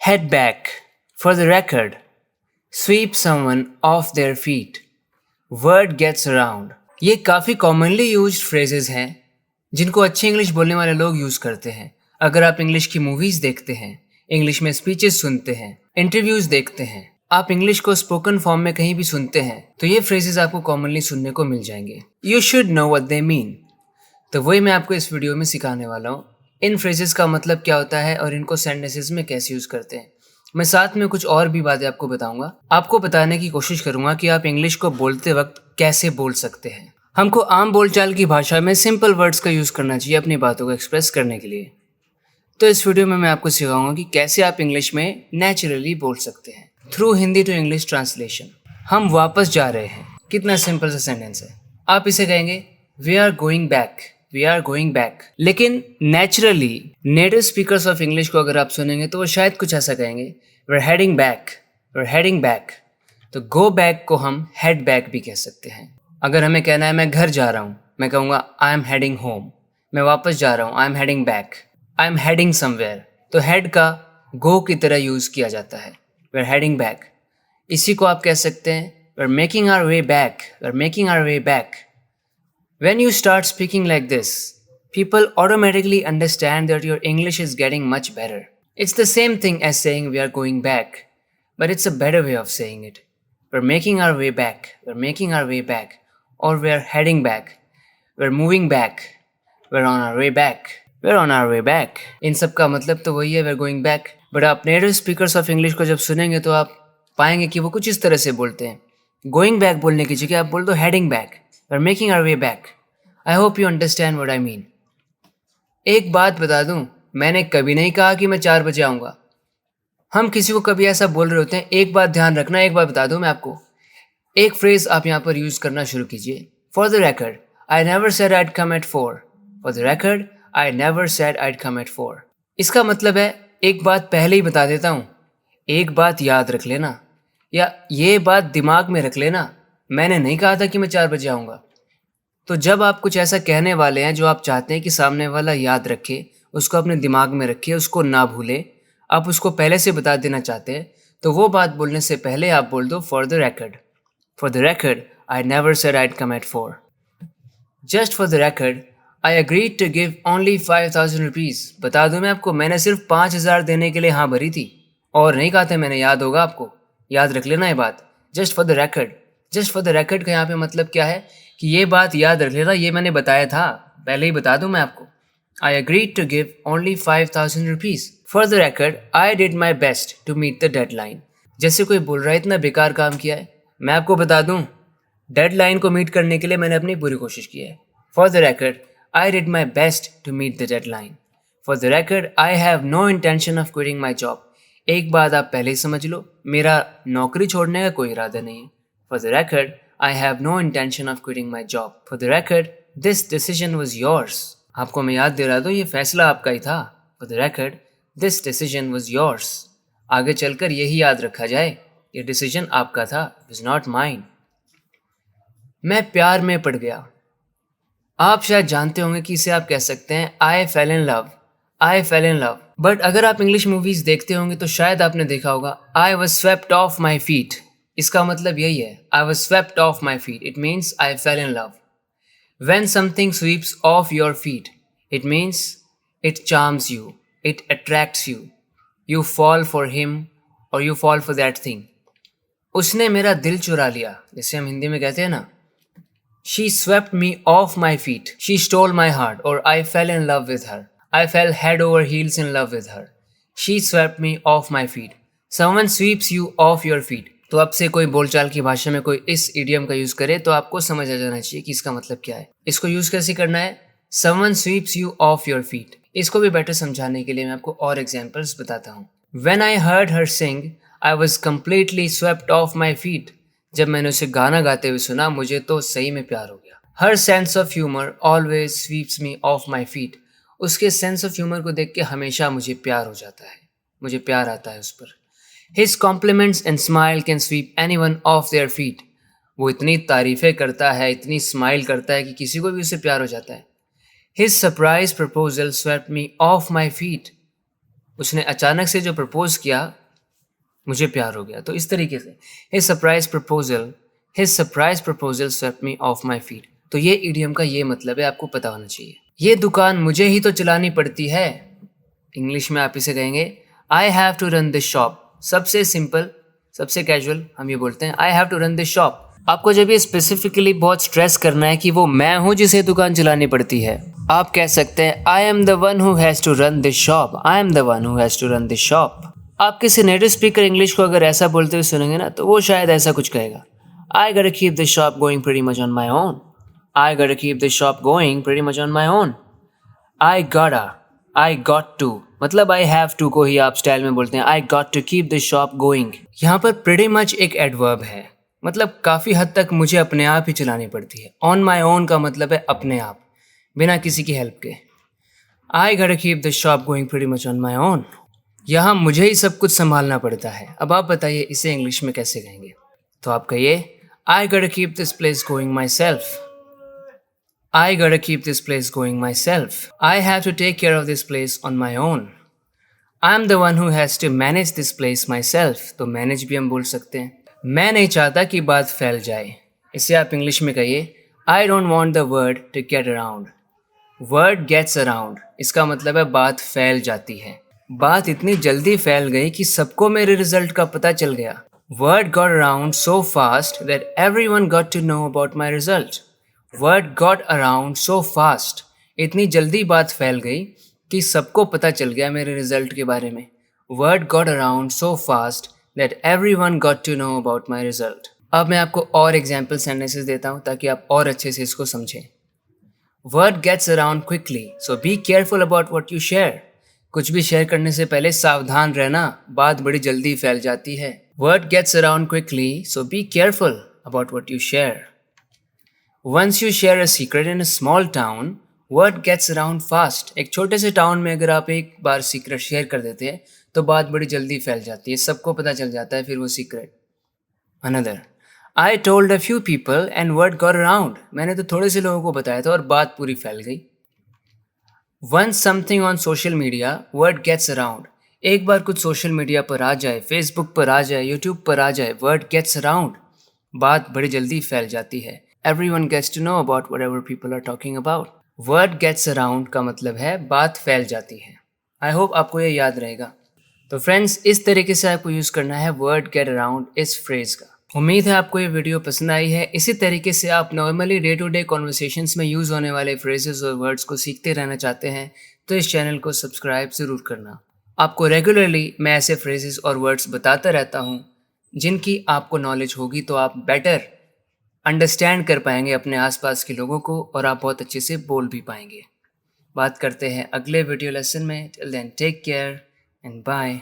head back, for the record, sweep someone off their feet, word gets around. ये काफ़ी commonly used phrases हैं जिनको अच्छी English बोलने वाले लोग यूज़ करते हैं. अगर आप इंग्लिश की मूवीज़ देखते हैं, इंग्लिश में स्पीचेस सुनते हैं, इंटरव्यूज़ देखते हैं, आप इंग्लिश को स्पोकन फॉर्म में कहीं भी सुनते हैं, तो ये फ्रेजेस आपको कॉमनली सुनने को मिल जाएंगे. You should know what they mean. तो वही मैं आपको इस वीडियो में सिखाने वाला हूँ. इन फ्रेजेस का मतलब क्या होता है और इनको सेंटेंसेस में कैसे यूज़ करते हैं. मैं साथ में कुछ और भी बातें आपको बताऊंगा. आपको बताने की कोशिश करूंगा कि आप इंग्लिश को बोलते वक्त कैसे बोल सकते हैं. हमको आम बोलचाल की भाषा में सिंपल वर्ड्स का यूज़ करना चाहिए अपनी बातों को एक्सप्रेस करने के लिए. तो इस वीडियो में मैं आपको सिखाऊंगा कि कैसे आप इंग्लिश में नेचुरली बोल सकते हैं through Hindi to English translation. हम वापस जा रहे हैं. कितना सिंपल सा सेंटेंस है. आप इसे कहेंगे we are going back. We are going back. लेकिन naturally native speakers of English को अगर आप सुनेंगे तो वो शायद कुछ ऐसा कहेंगे we are heading back. We are heading back. तो गो बैक को हम हेड बैक भी कह सकते हैं. अगर हमें कहना है मैं घर जा रहा हूँ, मैं कहूँगा आई एम हेडिंग होम. मैं वापस जा रहा हूँ, I am heading back. I am heading somewhere. तो हेड का गो की तरह यूज़ किया जाता है. We are heading back. इसी को आप कह सकते हैं we are making our way back. We are making our way back. When you start speaking like this, people automatically understand that your English is getting much better. It's the same thing as saying we are going back, but it's a better way of saying it. We're making our way back. We're making our way back. Or we're heading back. We're moving back. We're on our way back. We're on our way back. इन सब का मतलब तो वही है we're going back. But आप native speakers of English को जब सुनेंगे तो आप पाएंगे कि वो कुछ इस तरह से बोलते हैं. Going back बोलने की जगह आप बोल दो heading back. We're making our way back. I hope you understand what I mean. एक बात बता दूं, मैंने कभी नहीं कहा कि मैं 4 बजे आऊँगा. हम किसी को कभी ऐसा बोल रहे होते हैं. एक बात ध्यान रखना, एक बात बता दूं मैं आपको. एक फ्रेज आप यहाँ पर यूज़ करना शुरू कीजिए. For the record, I never said I'd come at 4. For the record, I never said I'd come at 4. इसका मतलब है एक बात पहले ही बता देता हूँ. एक बात याद रख लेना, या ये बात दिमाग में रख लेना, मैंने नहीं कहा था कि मैं 4 बजे आऊँगा. तो जब आप कुछ ऐसा कहने वाले हैं जो आप चाहते हैं कि सामने वाला याद रखे, उसको अपने दिमाग में रखे, उसको ना भूले, आप उसको पहले से बता देना चाहते हैं, तो वो बात बोलने से पहले आप बोल दो for the record. For the record, I never said I'd come at 4. Just for the record, I agreed to give only 5,000 rupees. बता दूं मैं आपको, मैंने सिर्फ 5,000 देने के लिए हाँ भरी थी और नहीं कहा था मैंने. याद होगा आपको, याद रख लेना ये बात. Just for the record. Just for the record का यहाँ पे मतलब क्या है कि ये बात याद रख लेना, ये मैंने बताया था, पहले ही बता दूं मैं आपको. I agreed to give only 5,000 rupees. For the record, I did my best to meet the deadline. जैसे कोई बोल रहा है इतना बेकार काम किया है, मैं आपको बता दूं डेडलाइन को मीट करने के लिए मैंने अपनी पूरी कोशिश की है. For the record, I did my best to meet the deadline. For the record, I have no intention of quitting my job. एक बात आप पहले ही समझ लो, मेरा नौकरी छोड़ने का कोई इरादा नहीं है. For the record, I have no intention of quitting my job. For the record, this decision was yours. आपको मैं याद दे रहा था, ये फैसला आपका ही था. For the record, this decision was yours. आगे चलकर यही याद रखा जाए, ये डिसीजन आपका था, it was not mine. मैं प्यार में पड़ गया. आप शायद जानते होंगे कि इसे आप कह सकते हैं I fell in love. I fell in love. But अगर आप इंग्लिश मूवीज़ देखते होंगे तो शायद आपने देखा होगा I was swept off my feet. इसका मतलब यही है, I was swept off my feet. It means I fell in love. When something sweeps off your feet, it means it charms you, it attracts you. You fall for him or you fall for that thing. उसने मेरा दिल चुरा लिया, जिसे हम हिंदी में कहते हैं ना. She swept me off my feet. She stole my heart, or I fell in love with her. I fell head over heels in love with her. She swept me off my feet. Someone sweeps you off your feet. तो अब से कोई बोलचाल की भाषा में कोई इस इडियम का यूज़ करे तो आपको समझ आ जाना चाहिए कि इसका मतलब क्या है. इसको यूज़ कैसे करना है. Someone sweeps you off your feet. इसको भी बेटर समझाने के लिए मैं आपको और एग्जांपल्स बताता हूँ. When I heard her sing, I was completely swept off my feet. जब मैंने उसे गाना गाते हुए सुना, मुझे तो सही में प्यार हो गया. Her sense of humor always sweeps me off my feet. उसके सेंस ऑफ ह्यूमर को देख के हमेशा मुझे प्यार हो जाता है, मुझे प्यार आता है उस पर. His compliments and smile can sweep anyone off their feet. वो इतनी तारीफ़ें करता है, इतनी स्माइल करता है कि किसी को भी उससे प्यार हो जाता है. His surprise proposal swept me off my feet. उसने अचानक से जो प्रपोज किया, मुझे प्यार हो गया। तो इस तरीके से his surprise proposal swept me of my feet. तो ये इडियम का ये मतलब है, आपको पता होना चाहिए। ये दुकान मुझे ही तो चलानी पड़ती है। इंग्लिश में आप इसे कहेंगे I have to run this shop. सबसे सिंपल, सबसे कैजुअल हम ये बोलते हैं I have to run this shop. आपको जब ये स्पेसिफिकली बहुत स्ट्रेस करना है कि वो मैं हूं जिसे दुकान चलानी पड़ती है, आप कह सकते हैं I am the one who has to run this shop, I am the one who has to run this shop. आप किसी नेटिव स्पीकर इंग्लिश को अगर ऐसा बोलते हुए सुनेंगे ना, तो वो शायद ऐसा कुछ कहेगा आई gotta keep this shop going pretty much on my own. I gotta keep this shop going pretty much on my own. I got to, मतलब I have to को ही आप स्टाइल में बोलते हैं I got to keep this shop going. यहाँ पर pretty much एक adverb है, मतलब काफ़ी हद तक मुझे अपने आप ही चलानी पड़ती है। On my own का मतलब है अपने आप, बिना किसी की हेल्प के। I gotta keep this shop going pretty much on my own. यहाँ मुझे ही सब कुछ संभालना पड़ता है। अब आप बताइए इसे इंग्लिश में कैसे कहेंगे? तो आप कहिए I gotta keep this place going myself. I gotta keep this place going myself. I have to take care of this place on my own. I'm the one who has to manage this place myself. तो manage भी हम बोल सकते हैं। मैं नहीं चाहता कि बात फैल जाए। इसे आप इंग्लिश में कहिए I don't want the word to get around. Word gets around. इसका मतलब है बात फैल जाती है। बात इतनी जल्दी फैल गई कि सबको मेरे रिजल्ट का पता चल गया। Word got around so fast that everyone got to know about my result. Word got around so fast. इतनी जल्दी बात फैल गई कि सबको पता चल गया मेरे रिजल्ट के बारे में। Word got around so fast that everyone got to know about my result. अब मैं आपको और एग्जाम्पल सेंटेंसेस देता हूँ ताकि आप और अच्छे से इसको समझें। Word gets around quickly, so be careful about what you share. कुछ भी शेयर करने से पहले सावधान रहना, बात बड़ी जल्दी फैल जाती है। Word gets around quickly, so be careful about what you share. Once you share a secret in a small town, word gets around fast. एक छोटे से टाउन में अगर आप एक बार सीक्रेट शेयर कर देते हैं तो बात बड़ी जल्दी फैल जाती है, सबको पता चल जाता है फिर वो secret. Another. I told a few people and word got around. मैंने तो थोड़े से लोगों को बताया था और बात पूरी फैल गई। Once something on social media, word gets around. एक बार कुछ सोशल मीडिया पर आ जाए, फेसबुक पर आ जाए, यूट्यूब पर आ जाए, word gets around. बात बड़ी जल्दी फैल जाती है। Everyone gets to know about whatever people are talking about. Word gets around का मतलब है बात फैल जाती है। I hope आपको ये याद रहेगा। तो फ्रेंड्स, इस तरीके से आपको यूज़ करना है word get around इस फ्रेज का। उम्मीद है आपको ये वीडियो पसंद आई है। इसी तरीके से आप normally day to day conversations में यूज़ होने वाले फ्रेजेस और वर्ड्स को सीखते रहना चाहते हैं तो इस चैनल को सब्सक्राइब ज़रूर करना। आपको रेगुलरली मैं ऐसे फ्रेजेस और वर्ड्स बताता रहता हूँ जिनकी आपको नॉलेज होगी तो आप बेटर अंडरस्टैंड कर पाएंगे अपने आसपास के लोगों को और आप बहुत अच्छे से बोल भी पाएंगे। बात करते हैं अगले वीडियो लेसन में। Till then take care and bye.